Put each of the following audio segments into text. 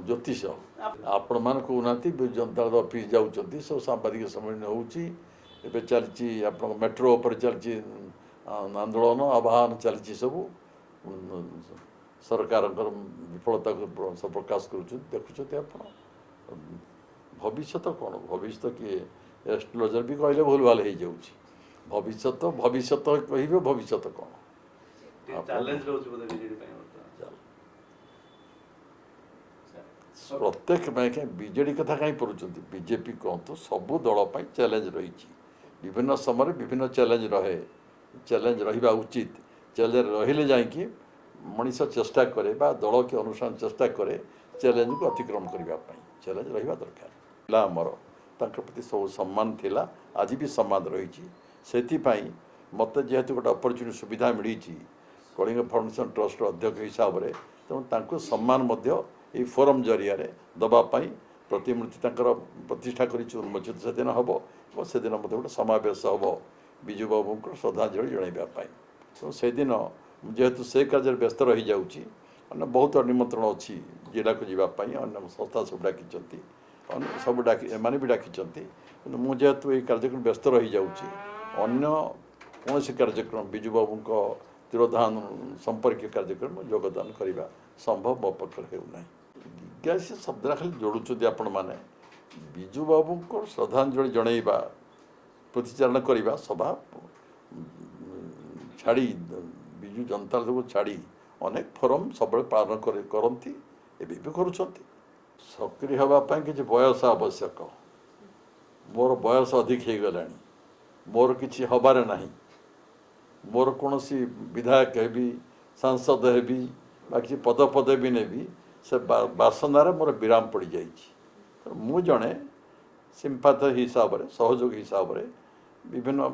ज्योतिष आपण मान कहूना विजु जनता दल ऑफिस जाऊँच सब सांबादिक सम्मेलन हो चलती आप मेट्रो पर चलती आंदोलन आह्वान चलती सब सरकार विफलता को प्रकाश कर देखुं आप भविष्य कौन भविष्य किए एस्ट्रोलॉजर भी कहले भूल भाल हो जाऊँगी भविष्य कहे भविष्य कौन प्रत्येक बीजेडी कथा कहीं पढ़ुं बीजेपी कहतु सबू दल चैलेंज रही विभिन्न समय विभिन्न चैलेंज रहे चैलेंज रहा उचित चैलेंज रहिले जाकि मनीष चेष्टा करे बा दल के अनुसार चेष्टा करे चैलेंज को अतिक्रम करने चैलेंज रहा दरकार आमर प्रति सब सम्मान थिला आज भी सम्मान रही से मत जेहेतु गोटे अपरचुनिटी सुविधा मिली कलिंग फाउंडेशन ट्रस्ट अध्यक्ष हिसाब से तेणु सम्मान ये फोरम जरिया दवापाई प्रतिमूर्ति प्रतिष्ठा कर उन्मोचित से दिन हम और से दिन मत गोटे समावेश हम विजु बाबू को श्रद्धांजलि जनवाई तो से दिन जेहेतु से कार्य व्यस्त रही जाऊँगी बहुत निमंत्रण अच्छी जिला को जीवाई अन्य संस्था सब डाकी सब डाकी एम भी डाकी मुझेतु ये कार्यक्रम व्यस्त रही जाऊँगी अन्य कौन कार्यक्रम विजु बाबू तिरोधान संपर्क कार्यक्रम योगदान करने संभव मो पक्ष होना जिज्ञासी शब्द खाली जोड़ुं आपण मैंने विजु बाबू को श्रद्धांजलि जनइबा प्रतिचारण करने सभा छाड़ी विजु जनता दल को छाड़ी अनेक फोरम सब पालन करती एवं भी कर सक्रिय हाँपाई किसी बयस आवश्यक मोर बयस अधिक हो गला मोर किसी हबार ना मोर कौन सी विधायक हेबी सांसद हेबी बाकी पद पदवी नेबी से बासनार मोर विराम पड़ जाइए मु जड़े सिंपाथर हिसाब से सहयोग हिसाब से विभिन्न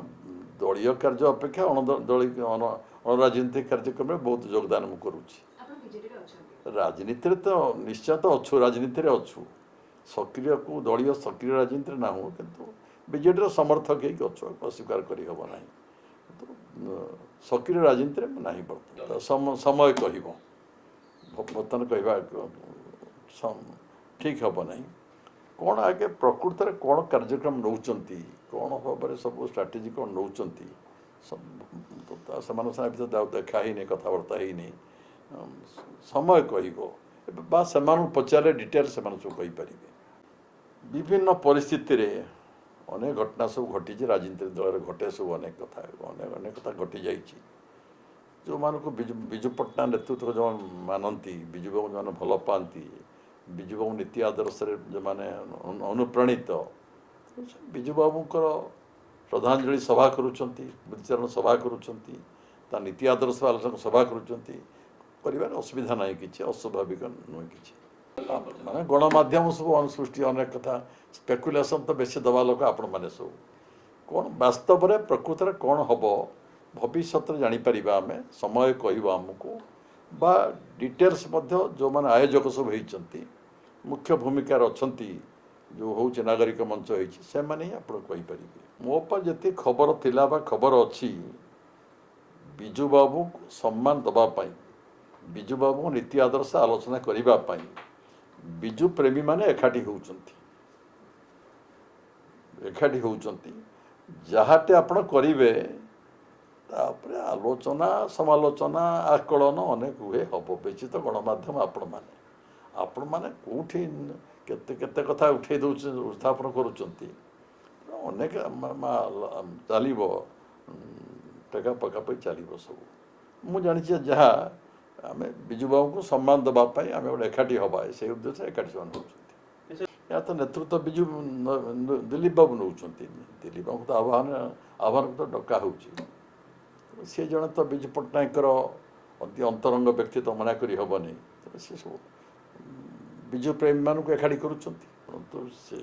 दलीय कार्य अपेक्षा अणदलीय अणराजनीतिक कार्यक्रम में बहुत योगदान मु करुँच राजनीति तो निश्चय तो अच्छु राजनीति अच्छु सक्रिय को दलीय सक्रिय राजनीति ना हो किंतु बीजेडी समर्थक हो अस्वीकार करना सक्रिय राजनीति में ना बर्तमान समय कह बर्तमान कह ठीक हम ना कौन आगे प्रकृत में कौन कार्यक्रम नौ कौन भाव सब स्ट्राटेजी कौन नौ से देखा ही नहीं कथबार्ता ही नहीं समय कह से पचारे डिटेल से सब कहीपर विभिन्न परिस्थिति अनेक घटना सब घटी राजनीति दल घटे सब अनेक कथा घटी जा जो मान को विजु पट्टनायक नेतृत्व जो मानती विजु बाबू जो भल पाती विजु बाबू नीति आदर्श जो मैंने अनुप्राणित विजु बाबू श्रद्धांजलि सभा करुच्चारण सभा करुँचा नीति आदर्श आलोचना सभा कर असुविधा ना कि अस्वाभाविक नुहे कि माने गणमाध्यम सब अनुसृष्टि अनेक कथा स्पेकुलेसन तो बेसी दबा लोक आपण मैंने सब कौन वास्तव में प्रकृत में कौन हम भविष्य जापर आम समय कह आमको बा डिटेल्स जो मैंने आयोजक सब होती मुख्य भूमिकार अच्छा जो हूँ नागरिक मंच से मैंने ही आपपर मो पर जी खबर थिला बा खबर अच्छी विजु बाबू को सम्मान दवापाई विजु बाबू नीति आदर्श आलोचना करने विजु प्रेमी माने एकाठी होती जहाँटे आपण करेंगे तापर आलोचना समालोचना आकलन अनेक हुए हम बेची तो गणमाध्यम आपण मैंने कौटी केते कथा उठे उत्थापन करुँच अनेक चलो टेका पकापी चलो सब मुझे जानी जहाँ आम विजु बाबू को सम्मान देवाई आम गोटे एकाठी हवा से उद्देश्य एकाठी से या तो नेतृत्व विजु दिलीप बाबू नौ दिलीप बाबू तो आह्वान को तो डका हो सी जड़े तो विजु पट्टनायक अति अंतरंग व्यक्ति तो मना करी हेनी सी सब विजु प्रेमी मान को एकाठी करुँच तो से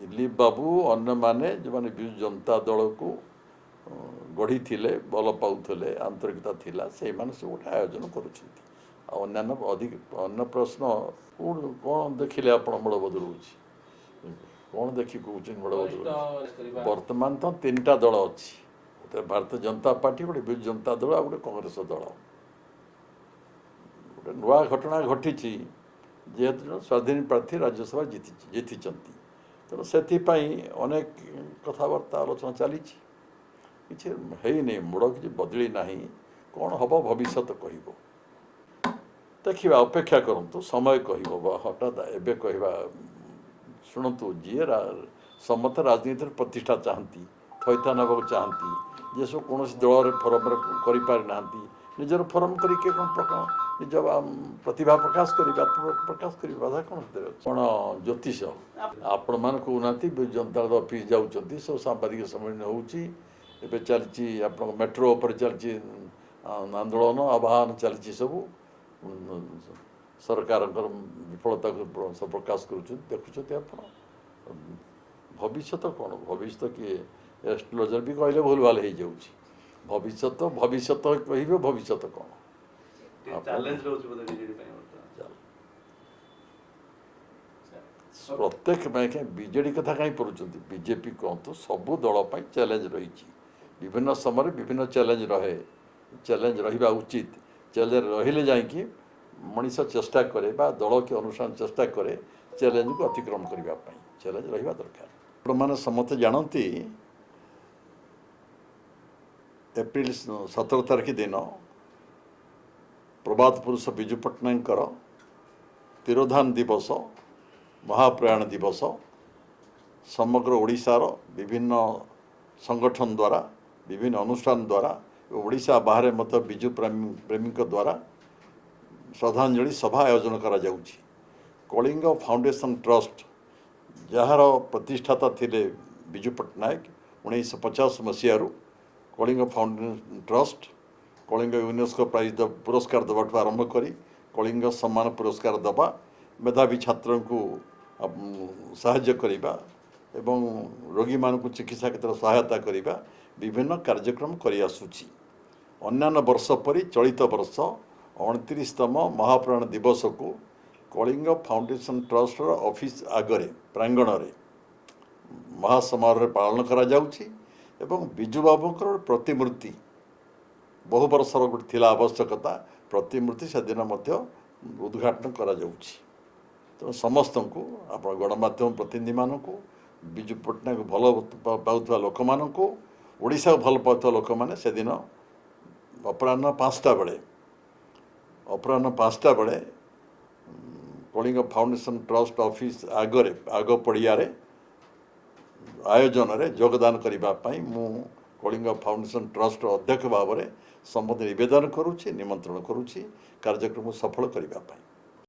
दिलीप बाबू अन्य माने जो मैंने विजु जनता दल को गढ़ी थिले बल पाउले आंतरिकता थिला से सब गोटे आयोजन करुँच अधिक अन्य प्रश्न कौन देखिले आप बड़ बदल कौन देखी कौन बड़ बदल बर्तमान तो 3टा दल अच्छी गोटे भारतीय जनता पार्टी गोटे विजु जनता दल आ गोटे कांग्रेस दल गोटे नुआ घटना घटी जेहेतु स्वाधीन प्रार्थी राज्यसभा जीति तेणु से अनेक कथबार्ता आलोचना चली किसी है मूड किसी बदली ना कौन हम भविष्य कह देखा अपेक्षा करूँ समय कह हठात एवं कहवा शुणु जी समस्त राजनीति प्रतिष्ठा चाहती थैथान होगा चाहती जे सब कौन दल फरम करना निजर फरम करके निज प्रतिभा प्रकाश कर बाधा कौन कौन ज्योतिष आपण मान कहना जनता दल ऑफिस जाऊँच सब सांबादिक सम्मेलन हो चलती आप मेट्रो उपर चलती आंदोलन आह्वान चलती सब सरकार विफलता को प्रकाश कर देखुं आप भविष्य कौन भविष्य किए एस्ट्रोलॉजर भी कहले भूल भाल हो जाऊँगी भविष्य कहे भविष्य कौन प्रत्येक बीजेडी कथा कहीं पढ़ुं बीजेपी कहतु सबू दल चैलेंज रही विभिन्न समय विभिन्न चैलेंज रहे चैलेंज रहा उचित चैलेंज रहिले जाकि मनीष चेष्टा करे बा दल के अनुसार चेष्टा करे चैलेंज को अतिक्रम करने चैलेंज रहा दरकार मैंने समस्त जानती एप्रिल 17 तारीख दिन प्रभात पुरुष विजु पट्टनायक तिरोधान दिवस महाप्रयाण दिवस समग्र ओडिशार विभिन्न संगठन द्वारा विभिन्न अनुष्ठान द्वारा ओडिशा बाहर मत विजु प्रेमी द्वारा श्रद्धांजलि सभा आयोजन करा जाउछि। कलिंग फाउंडेशन ट्रस्ट जार प्रतिष्ठाता थिले विजु पट्टनायक 1950 मसीह Kalinga foundation trust Kalinga UNESCO prize पुरस्कार दबाठू आरंभ करी कलिंग सम्मान पुरस्कार दबा मेधावी छात्र को साहाय्य करिबा एवं रोगी मान को चिकित्सा क्षेत्र सहायता करिबा विभिन्न कार्यक्रम करि आसुछि। अन्यान्य वर्ष परि चलित वर्ष 29तम महाप्राण दिवस को कलिंग फाउंडेशन ट्रस्ट ऑफिस आगरे प्रांगण में महासमारोह पालन करा जाउछि एवं विजु बाबूंकर प्रतिमूर्ति बहु वर्षर गोटे थिला आवश्यकता प्रतिमूर्ति से दिन उद्घाटन करा जाउछि। तो समस्त को आप गणमाध्यम प्रतिनिधि मानक विजु पट्टनायक भल पाउथवा लोक मानक ओडिशा भल पाउथवा लोक माने से दिन अपराह्न 5टा बेले कलिंग फाउंडेशन ट्रस्ट ऑफिस आगरे आग पड़िया आयोजन रे योगदान करने मु कलिंग फाउंडेशन ट्रस्ट अध्यक्ष भाव में समस्त निवेदन करुछि निमंत्रण करुछि कार्यक्रम सफल करने।